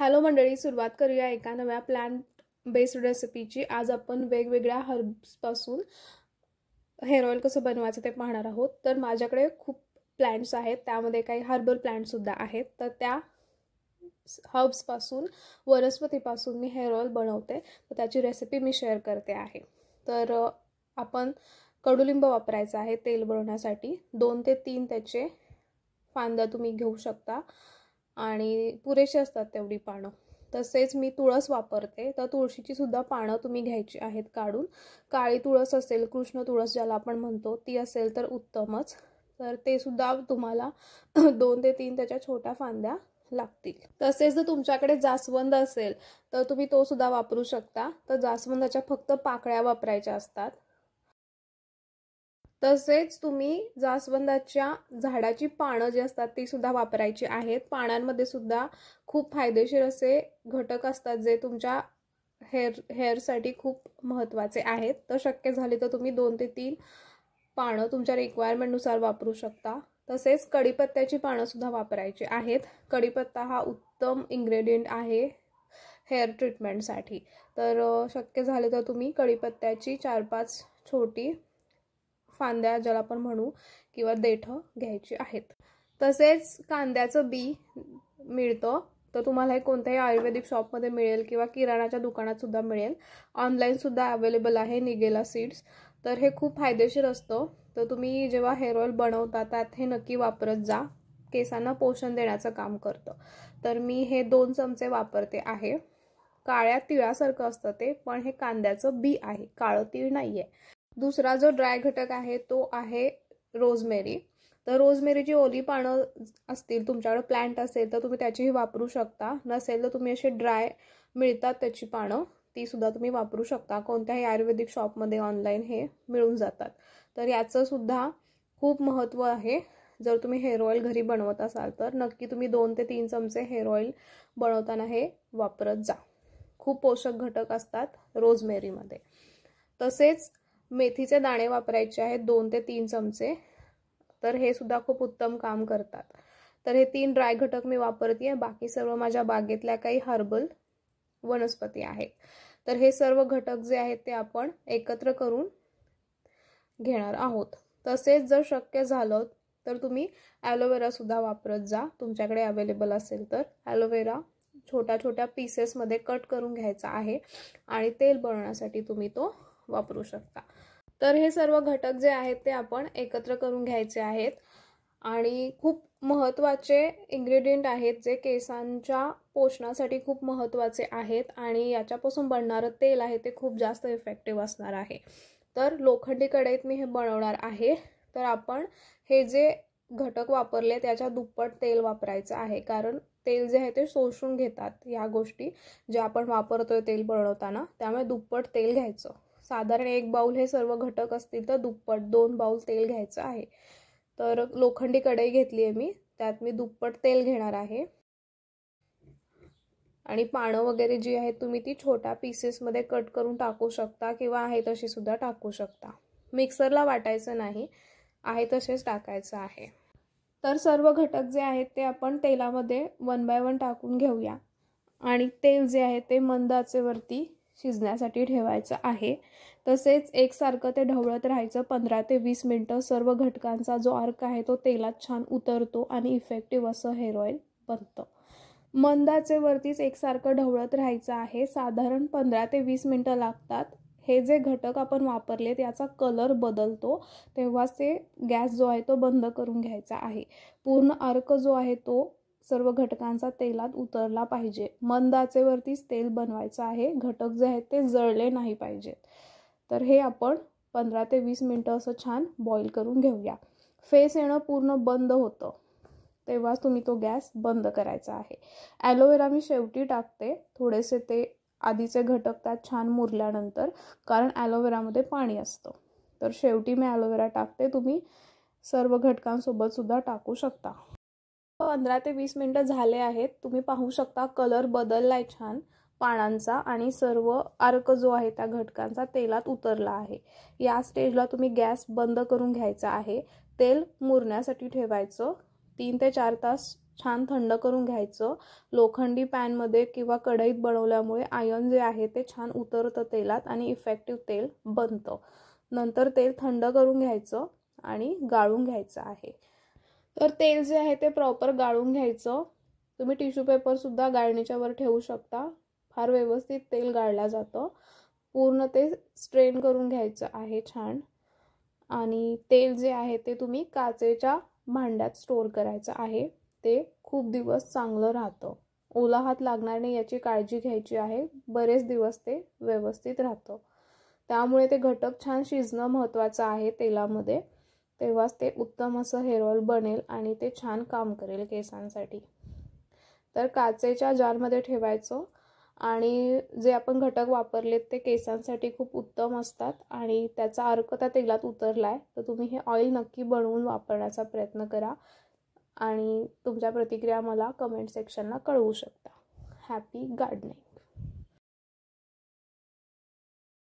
Hello मंडळी, सुरुवात करूया एका नव्या प्लांट बेस्ड रेसिपीची। आज आपण वेगवेगळ्या हर्ब्सपासून हेअर ऑइल कसं बनवायचं ते पाहणार आहोत। तर माझ्याकडे खूप प्लांट्स आहेत, त्यामध्ये काही हर्बल प्लांट्स सुद्धा आहेत। तर त्या हर्ब्सपासून वनस्पतीपासून मी हेअर ऑइल बनवते, तर त्याची रेसिपी मी शेअर करते आहे। तर आपण कडुलिंब वापरायचा आहे तेल बनवण्यासाठी। 2 ते 3 त्याचे फांद्या तुम्ही घेऊ शकता आणि पुरेशी असतात तेवढी पानं। तसेच मी तुळस वापरते, तर तुळशीची सुद्धा पानं तुम्ही घ्यायची आहेत काढून। काळी तुळस असेल, कृष्ण तुळस ज्याला आपण म्हणतो, ती असेल तर उत्तमच। तर ते सुद्धा तुम्हाला 2 ते 3 त्याच्या छोट्या फांद्या लागतील। तसेच जर तुमच्याकडे जास्वंद असेल तर तुम्ही तो सुद्धा वापरू शकता। तर जास्वंदाच्या फक्त पाकळ्या वापरायच्या असतात। तसेच तुम्ही जास्वंदाच्या झाडाची पानं जी असतात ती सुद्धा वापरायची आहेत। पानांमध्ये सुद्धा खूप फायदेशीर असे घटक असतात जे तुमच्या हेअरसाठी खूप महत्त्वाचे आहेत। तर शक्य झाले तर तुम्ही 2 ते 3 पानं तुमच्या रिक्वायरमेंटनुसार वापरू शकता। तसेच कढीपत्त्याची पानं सुद्धा वापरायची आहेत। कढीपत्ता हा उत्तम इन्ग्रेडियंट आहे हेअर ट्रीटमेंटसाठी। तर शक्य झाले तर तुम्ही कढीपत्त्याची 4-5 छोटी फांद्या ज्याला आपण म्हणू किंवा देठं घ्यायची आहेत। तसेच कांद्याचं बी मिळतं, तर तुम्हाला हे कोणत्याही आयुर्वेदिक शॉपमध्ये मिळेल किंवा किराणाच्या दुकानात सुद्धा मिळेल। ऑनलाईन सुद्धा अवेलेबल आहे निगेला सीड्स। तर हे खूप फायदेशीर असतं। तर तुम्ही जेव्हा हेअर ऑइल बनवता त्यात हे नक्की वापरत जा, केसांना पोषण देण्याचं काम करतं। तर मी हे 2 चमचे वापरते आहे। काळ्या तिळासारखं असतं ते, पण हे कांद्याचं बी आहे, काळं तीळ नाहीये। दुसरा जो ड्राय घटक आहे तो आहे रोजमेरी। तर रोजमेरीची ओली पानं असतील, तुमच्याकडे प्लांट असेल तर तुम्ही त्याचीही वापरू शकता। नसेल तर तुम्ही असे ड्राय मिळतात त्याची पानं, ती सुद्धा तुम्ही वापरू शकता। कोणत्याही आयुर्वेदिक शॉपमध्ये ऑनलाईन हे मिळून जातात। तर याचं सुद्धा खूप महत्त्व आहे। जर तुम्ही हेअर ऑइल घरी बनवत असाल तर नक्की तुम्ही 2 ते 3 चमचे हेअर ऑइल बनवताना हे वापरत जा। खूप पोषक घटक असतात रोजमेरीमध्ये। तसेच मेथीचे दाणे वापरायचे आहेत 2 ते 3 चमचे। तर हे सुद्धा खूप उत्तम काम करतात। तर हे 3 ड्राय घटक मी वापरते। बाकी सर्व माझ्या बागेतल्या काही हर्बल वनस्पती आहेत। तर हे सर्व घटक जे आहेत ते आपण एकत्र करून घेणार आहोत। तसेच जर शक्य झालं तर तुम्ही ॲलोवेरा सुद्धा वापरत जा, तुमच्याकडे अवेलेबल असेल तर। ॲलोवेरा छोट्या छोट्या पीसेसमध्ये कट करून घ्यायचा आहे आणि तेल बनवण्यासाठी तुम्ही तो वापरू शकता। तर हे सर्व घटक जे आहेत ते आपण एकत्र करून घ्यायचे आहेत आणि खूप महत्त्वाचे इन्ग्रेडियंट आहेत जे केसांच्या पोषणासाठी खूप महत्त्वाचे आहेत आणि याच्यापासून बनणारं तेल आहे ते खूप जास्त इफेक्टिव्ह असणार आहे। तर लोखंडी कढईत मी हे बनवणार आहे। तर आपण हे जे घटक वापरले त्याच्या दुप्पट तेल वापरायचं आहे, कारण तेल जे आहे ते शोषून घेतात या गोष्टी ज्या आपण वापरतोय तेल बनवताना। त्यामुळे दुप्पट तेल घ्यायचं। साधारण 1 बाउल हे सर्व घटक असतील तर दुप्पट 2 बाउल तेल घ्यायचं आहे। तर लोखंडी कढई घेतली आहे मी, त्यात मी दुप्पट तेल घेणार आहे आणि पानं वगैरे जी आहेत तुम्ही ती छोट्या पीसेसमध्ये कट करून टाकू शकता किंवा आहे तशी सुद्धा टाकू शकता। मिक्सरला वाटायचं नाही, आहे तसेच टाकायचं आहे। तर सर्व घटक जे आहेत ते आपण तेलामध्ये 1 बाय 1 टाकून घेऊया आणि तेल जे आहे ते मंद आचेवरती शिजण्यासाठी ठेवायचं आहे। तसेच एकसारखं ते ढवळत राहायचं 15 ते 20 मिनिटं। सर्व घटकांचा जो अर्क आहे तो तेलात छान उतरतो आणि इफेक्टिव्ह असं हेअर ऑइल बनतं। मंद आचेवरतीच एकसारखं ढवळत राहायचं आहे। साधारण 15 ते 20 मिनिटं लागतात। हे जे घटक आपण वापरले त्याचा कलर बदलतो तेव्हाच ते गॅस जो आहे तो बंद करून घ्यायचा आहे। पूर्ण अर्क जो आहे तो सर्व घटकांचा तेलात उतरला पाहिजे। मंद आचेवरतीच तेल बनवायचं आहे, घटक जे आहेत ते जळले नाही पाहिजेत। तर हे आपण 15 ते 20 मिनिटं असं छान बॉईल करून घेऊया। फेस येणं पूर्ण बंद होतं तेव्हाच तुम्ही तो गॅस बंद करायचा आहे। ॲलोवेरा मी शेवटी टाकते, थोडेसे ते आधीचे घटक त्यात छान मुरल्यानंतर, कारण ॲलोवेरामध्ये पाणी असतं। तर शेवटी मी ॲलोवेरा टाकते, तुम्ही सर्व घटकांसोबत सुद्धा टाकू शकता। 15 ते 20 मिनिटं झाले आहेत, तुम्ही पाहू शकता कलर बदललाय छान पानांचा आणि सर्व अर्क जो आहे त्या घटकांचा तेलात उतरला आहे। या स्टेजला तुम्ही गॅस बंद करून घ्यायचा आहे। तेल मुरण्यासाठी ठेवायचं। 3 ते 4 तास छान थंड करून घ्यायचं. लोखंडी पॅनमध्ये किंवा कढईत बनवल्यामुळे आयर्न जे आहे ते छान उतरतं तेलात आणि इफेक्टिव्ह तेल बनतं. नंतर तेल थंड करून घ्यायचं आणि गाळून घ्यायचं आहे. तर तेल जे आहे ते प्रॉपर गाळून घ्यायचं. तुम्ही टिश्यू पेपरसुद्धा गाळणीच्या वर ठेवू शकता. फार व्यवस्थित तेल गाळलं जातं. पूर्ण ते स्ट्रेन करून घ्यायचं आहे छान. आणि तेल जे आहे ते तुम्ही काचेच्या भांड्यात स्टोअर करायचं आहे. ते खूप दिवस चांगलं राहतं. ओला हात लागणार नाही याची काळजी घ्यायची आहे. बरेच दिवस ते व्यवस्थित राहतं. त्यामुळे ते घटक छान शिजणं महत्त्वाचं आहे तेलामध्ये. तेव्हाच ते उत्तम असं हेअर ऑइल बनेल आणि ते छान काम करेल केसांसाठी. तर काचेच्या जारमध्ये ठेवायचं आणि जे आपण घटक वापरलेत ते केसांसाठी खूप उत्तम असतात आणि त्याचा अर्क त्या तेलात उतरलाय. तर तुम्ही हे ऑइल नक्की बनवून वापरण्याचा प्रयत्न करा आणि तुमच्या प्रतिक्रिया मला कमेंट सेक्शनला कळवू शकता. Happy gardening.